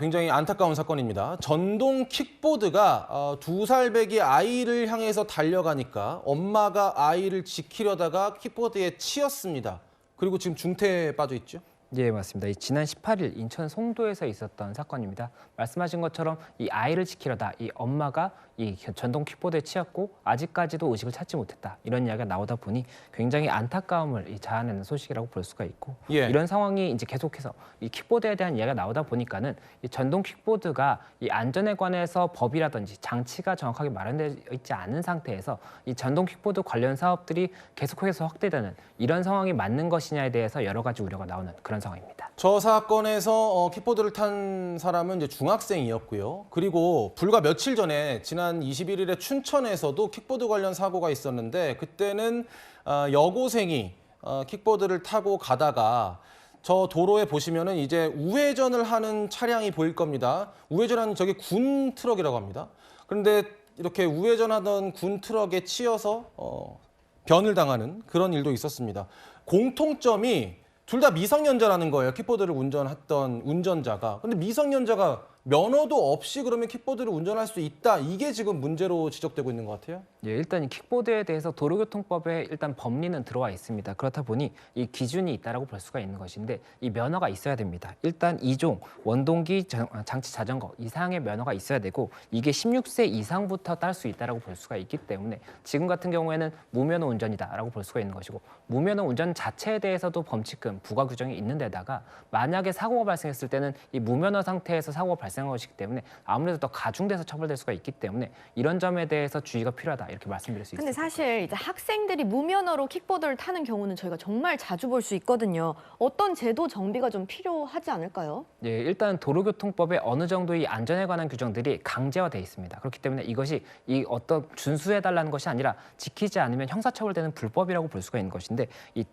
굉장히 안타까운 사건입니다. 전동 킥보드가 2살 배기 아이를 향해서 달려가니까 엄마가 아이를 지키려다가 킥보드에 치였습니다. 그리고 지금 중태에 빠져 있죠. 예, 맞습니다. 지난 18일 인천 송도에서 있었던 사건입니다. 말씀하신 것처럼 이 아이를 지키려다 이 엄마가 이 전동 킥보드에 치였고 아직까지도 의식을 찾지 못했다. 이런 이야기가 나오다 보니 굉장히 안타까움을 자아내는 소식이라고 볼 수가 있고 예. 이런 상황이 이제 계속해서 이 킥보드에 대한 이야기가 나오다 보니까는 이 전동 킥보드가 이 안전에 관해서 법이라든지 장치가 정확하게 마련되어 있지 않은 상태에서 이 전동 킥보드 관련 사업들이 계속해서 확대되는 이런 상황이 맞는 것이냐에 대해서 여러 가지 우려가 나오는 그런 상황입니다. 저 사건에서 킥보드를 탄 사람은 이제 중학생이었고요. 그리고 불과 며칠 전에 지난 21일에 춘천에서도 킥보드 관련 사고가 있었는데 그때는 여고생이 킥보드를 타고 가다가 저 도로에 보시면은 이제 우회전을 하는 차량이 보일 겁니다. 우회전하는 저게 군 트럭이라고 합니다. 그런데 이렇게 우회전하던 군 트럭에 치여서 변을 당하는 그런 일도 있었습니다. 공통점이 둘 다 미성년자라는 거예요. 킥보드를 운전했던 운전자가. 근데 미성년자가 면허도 없이 그러면 킥보드를 운전할 수 있다. 이게 지금 문제로 지적되고 있는 것 같아요. 예, 일단 이 킥보드에 대해서 도로교통법에 일단 법리는 들어와 있습니다. 그렇다 보니 이 기준이 있다라고 볼 수가 있는 것인데 이 면허가 있어야 됩니다. 일단 2종 원동기 장치 자전거 이상의 면허가 있어야 되고 이게 16세 이상부터 딸 수 있다라고 볼 수가 있기 때문에 지금 같은 경우에는 무면허 운전이다라고 볼 수가 있는 것이고 무면허 운전 자체에 대해서도 범칙금 부과 규정이 있는 데다가 만약에 사고가 발생했을 때는 이 무면허 상태에서 사고가 발생한 것이기 때문에 아무래도 더 가중돼서 처벌될 수가 있기 때문에 이런 점에 대해서 주의가 필요하다 이렇게 말씀드릴 수 근데 있습니다. 사실 이제 학생들이 무면허로 킥보드를 타는 경우는 저희가 정말 자주 볼 수 있거든요. 어떤 제도 정비가 좀 필요하지 않을까요? 예, 일단 도로교통법에 어느 정도의 안전에 관한 규정들이 강제화돼 있습니다. 그렇기 때문에 이것이 이 어떤 준수해달라는 것이 아니라 지키지 않으면 형사처벌되는 불법이라고 볼 수가 있는 것인데 이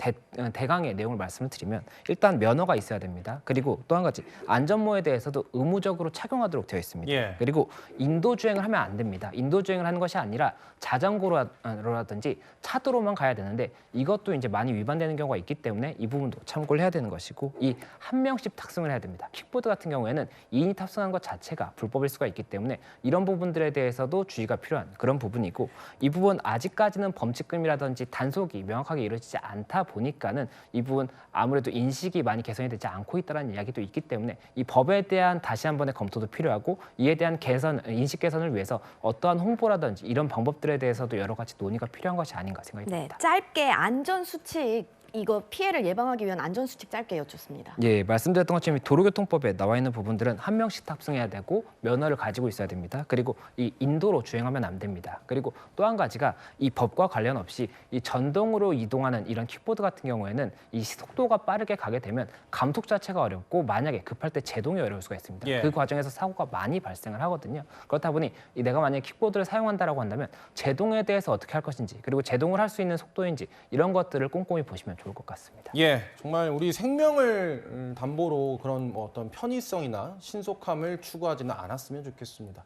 대강의 내용을 말씀을 드리면 일단 면허가 있어야 됩니다. 그리고 또 한 가지 안전모에 대해서도 의무적으로 착용하도록 되어 있습니다. 예. 그리고 인도주행을 하면 안 됩니다. 인도주행을 하는 것이 아니라 자전거로라든지 차도로만 가야 되는데 이것도 이제 많이 위반되는 경우가 있기 때문에 이 부분도 참고를 해야 되는 것이고 이 한 명씩 탑승을 해야 됩니다. 킥보드 같은 경우에는 2인이 탑승한 것 자체가 불법일 수가 있기 때문에 이런 부분들에 대해서도 주의가 필요한 그런 부분이고 이 부분 아직까지는 범칙금이라든지 단속이 명확하게 이루어지지 않다 보니까는 이 부분 아무래도 인식이 많이 개선이 되지 않고 있다는 이야기도 있기 때문에 이 법에 대한 다시 한번의 검토도 필요하고 이에 대한 인식 개선을 위해서 어떠한 홍보라든지 이런 방법들에 대해서도 여러 가지 논의가 필요한 것이 아닌가 생각이 네, 듭니다. 짧게 안전수칙, 이거 피해를 예방하기 위한 안전수칙 짧게 여쭙습니다. 예, 말씀드렸던 것처럼 도로교통법에 나와 있는 부분들은 한 명씩 탑승해야 되고 면허를 가지고 있어야 됩니다. 그리고 이 인도로 주행하면 안 됩니다. 그리고 또 한 가지가 이 법과 관련 없이 이 전동으로 이동하는 이런 킥보드 같은 경우에는 이 속도가 빠르게 가게 되면 감속 자체가 어렵고 만약에 급할 때 제동이 어려울 수가 있습니다. 예. 그 과정에서 사고가 많이 발생을 하거든요. 그렇다 보니 내가 만약에 킥보드를 사용한다라고 한다면 제동에 대해서 어떻게 할 것인지 그리고 제동을 할 수 있는 속도인지 이런 것들을 꼼꼼히 보시면 좋을 것 같습니다. 예, 정말 우리 생명을 담보로 그런 어떤 편의성이나 신속함을 추구하지는 않았으면 좋겠습니다.